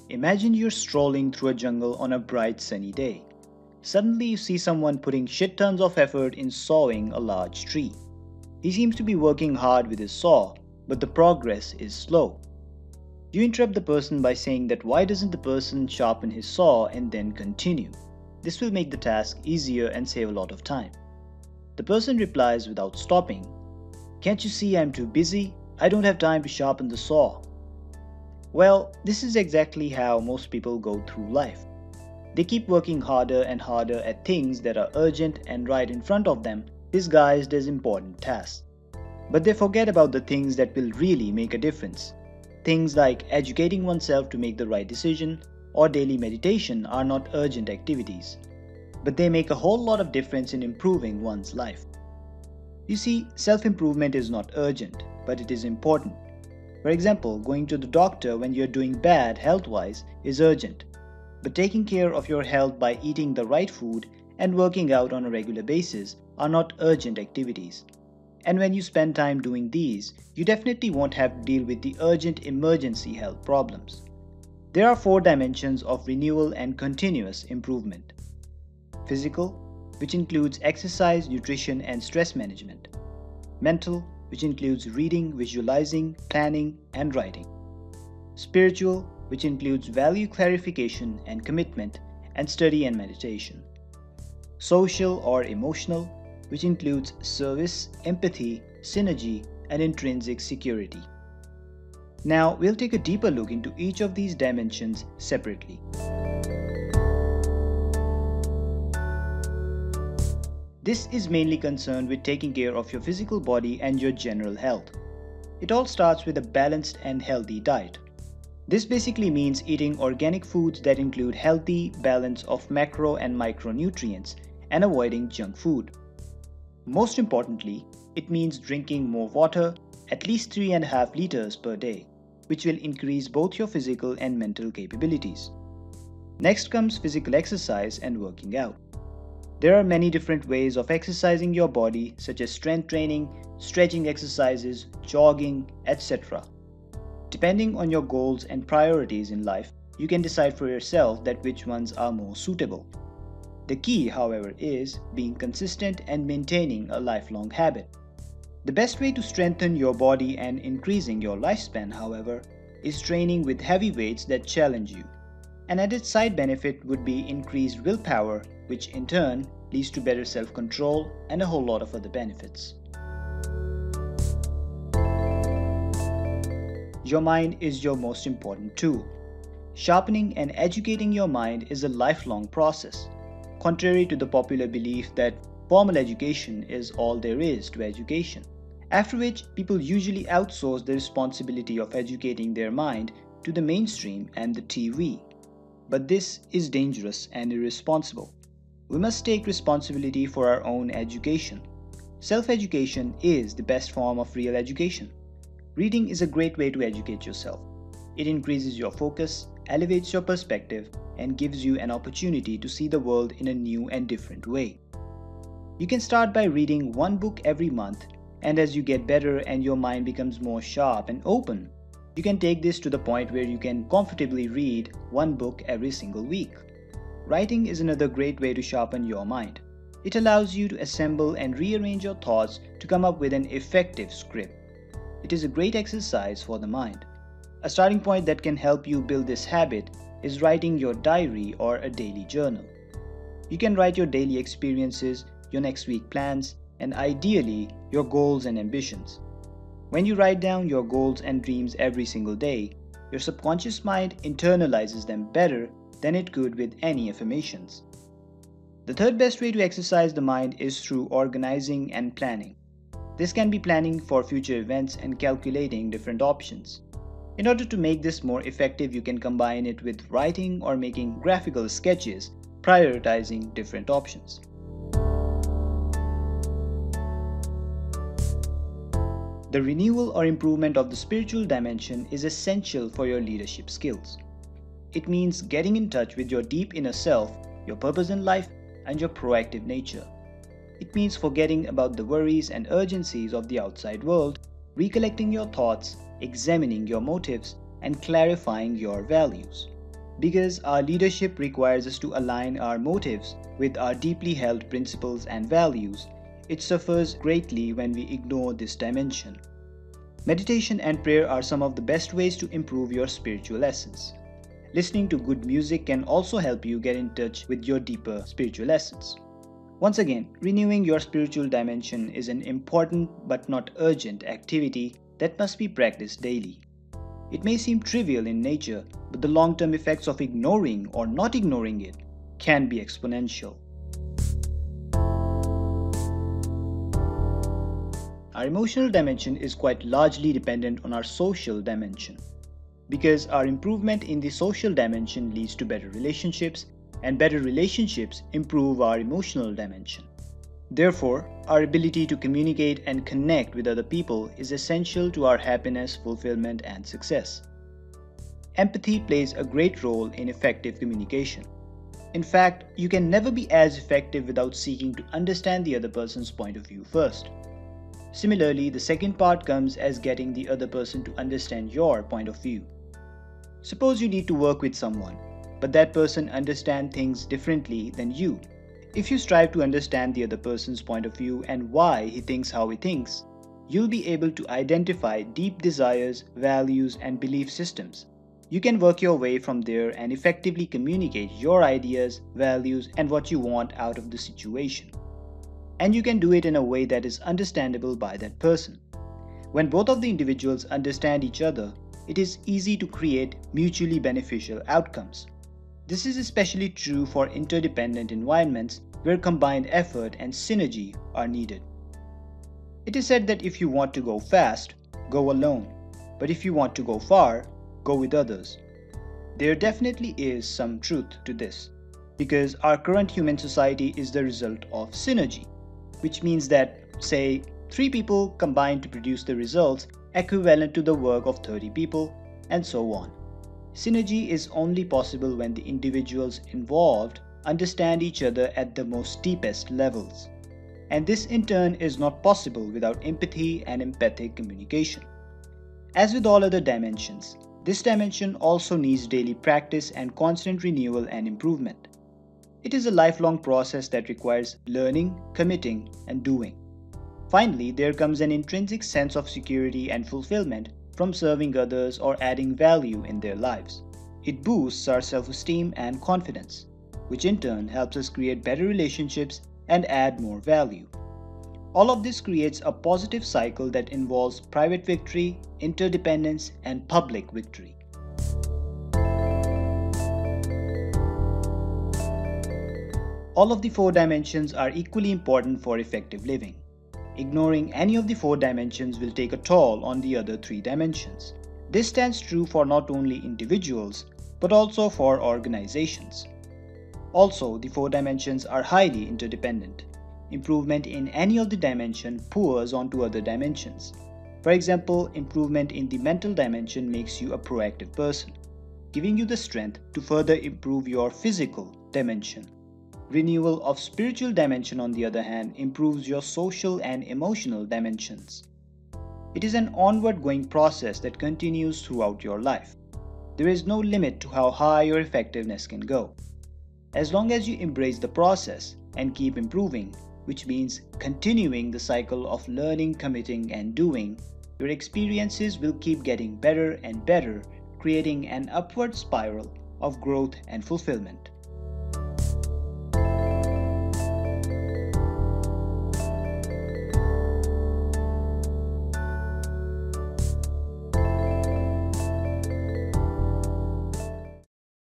Imagine you're strolling through a jungle on a bright sunny day. Suddenly you see someone putting shit tons of effort in sawing a large tree. He seems to be working hard with his saw, but the progress is slow. You interrupt the person by saying that why doesn't the person sharpen his saw and then continue? This will make the task easier and save a lot of time. The person replies without stopping, "Can't you see I'm too busy? I don't have time to sharpen the saw." Well, this is exactly how most people go through life. They keep working harder and harder at things that are urgent and right in front of them, disguised as important tasks. But they forget about the things that will really make a difference. Things like educating oneself to make the right decision or daily meditation are not urgent activities, but they make a whole lot of difference in improving one's life. You see, self-improvement is not urgent, but it is important. For example, going to the doctor when you're doing bad health-wise is urgent, but taking care of your health by eating the right food and working out on a regular basis are not urgent activities. And when you spend time doing these, you definitely won't have to deal with the urgent emergency health problems. There are 4 dimensions of renewal and continuous improvement. Physical, which includes exercise, nutrition, and stress management. Mental, which includes reading, visualizing, planning, and writing. Spiritual, which includes value clarification and commitment, and study and meditation. Social or emotional, which includes service, empathy, synergy, and intrinsic security. Now, we'll take a deeper look into each of these dimensions separately. This is mainly concerned with taking care of your physical body and your general health. It all starts with a balanced and healthy diet. This basically means eating organic foods that include healthy balance of macro and micronutrients and avoiding junk food. Most importantly, it means drinking more water, at least 3.5 liters per day, which will increase both your physical and mental capabilities. Next comes physical exercise and working out. There are many different ways of exercising your body, such as strength training, stretching exercises, jogging, etc. Depending on your goals and priorities in life, you can decide for yourself that which ones are more suitable. The key, however, is being consistent and maintaining a lifelong habit. The best way to strengthen your body and increasing your lifespan, however, is training with heavy weights that challenge you. An added side benefit would be increased willpower, which in turn leads to better self-control and a whole lot of other benefits. Your mind is your most important tool. Sharpening and educating your mind is a lifelong process, contrary to the popular belief that formal education is all there is to education, after which people usually outsource the responsibility of educating their mind to the mainstream and the TV. But this is dangerous and irresponsible. We must take responsibility for our own education. Self-education is the best form of real education. Reading is a great way to educate yourself. It increases your focus, elevates your perspective, and gives you an opportunity to see the world in a new and different way. You can start by reading 1 book every month, and as you get better and your mind becomes more sharp and open, you can take this to the point where you can comfortably read 1 book every single week. Writing is another great way to sharpen your mind. It allows you to assemble and rearrange your thoughts to come up with an effective script. It is a great exercise for the mind. A starting point that can help you build this habit is writing your diary or a daily journal. You can write your daily experiences, your next week plans, and ideally, your goals and ambitions. When you write down your goals and dreams every single day, your subconscious mind internalizes them better than it could with any affirmations. The third best way to exercise the mind is through organizing and planning. This can be planning for future events and calculating different options. In order to make this more effective, you can combine it with writing or making graphical sketches, prioritizing different options. The renewal or improvement of the spiritual dimension is essential for your leadership skills. It means getting in touch with your deep inner self, your purpose in life, and your proactive nature. It means forgetting about the worries and urgencies of the outside world, recollecting your thoughts, examining your motives, and clarifying your values. Because our leadership requires us to align our motives with our deeply held principles and values, it suffers greatly when we ignore this dimension. Meditation and prayer are some of the best ways to improve your spiritual essence. Listening to good music can also help you get in touch with your deeper spiritual essence. Once again, renewing your spiritual dimension is an important but not urgent activity that must be practiced daily. It may seem trivial in nature, but the long-term effects of ignoring or not ignoring it can be exponential. Our emotional dimension is quite largely dependent on our social dimension. Because our improvement in the social dimension leads to better relationships, and better relationships improve our emotional dimension. Therefore, our ability to communicate and connect with other people is essential to our happiness, fulfillment, and success. Empathy plays a great role in effective communication. In fact, you can never be as effective without seeking to understand the other person's point of view first. Similarly, the second part comes as getting the other person to understand your point of view. Suppose you need to work with someone, but that person understands things differently than you. If you strive to understand the other person's point of view and why he thinks how he thinks, you'll be able to identify deep desires, values, and belief systems. You can work your way from there and effectively communicate your ideas, values, and what you want out of the situation. And you can do it in a way that is understandable by that person. When both of the individuals understand each other, it is easy to create mutually beneficial outcomes. This is especially true for interdependent environments where combined effort and synergy are needed. It is said that if you want to go fast, go alone, but if you want to go far, go with others. There definitely is some truth to this, because our current human society is the result of synergy, which means that, say, 3 people combine to produce the results equivalent to the work of 30 people, and so on. Synergy is only possible when the individuals involved understand each other at the most deepest levels. And this in turn is not possible without empathy and empathic communication. As with all other dimensions, this dimension also needs daily practice and constant renewal and improvement. It is a lifelong process that requires learning, committing, and doing. Finally, there comes an intrinsic sense of security and fulfillment from serving others or adding value in their lives. It boosts our self-esteem and confidence, which in turn helps us create better relationships and add more value. All of this creates a positive cycle that involves private victory, interdependence, and public victory. All of the 4 dimensions are equally important for effective living. Ignoring any of the 4 dimensions will take a toll on the other 3 dimensions. This stands true for not only individuals, but also for organizations. Also, the 4 dimensions are highly interdependent. Improvement in any of the dimension pours onto other dimensions. For example, improvement in the mental dimension makes you a proactive person, giving you the strength to further improve your physical dimension. Renewal of spiritual dimension, on the other hand, improves your social and emotional dimensions. It is an onward-going process that continues throughout your life. There is no limit to how high your effectiveness can go. As long as you embrace the process and keep improving, which means continuing the cycle of learning, committing, and doing, your experiences will keep getting better and better, creating an upward spiral of growth and fulfillment.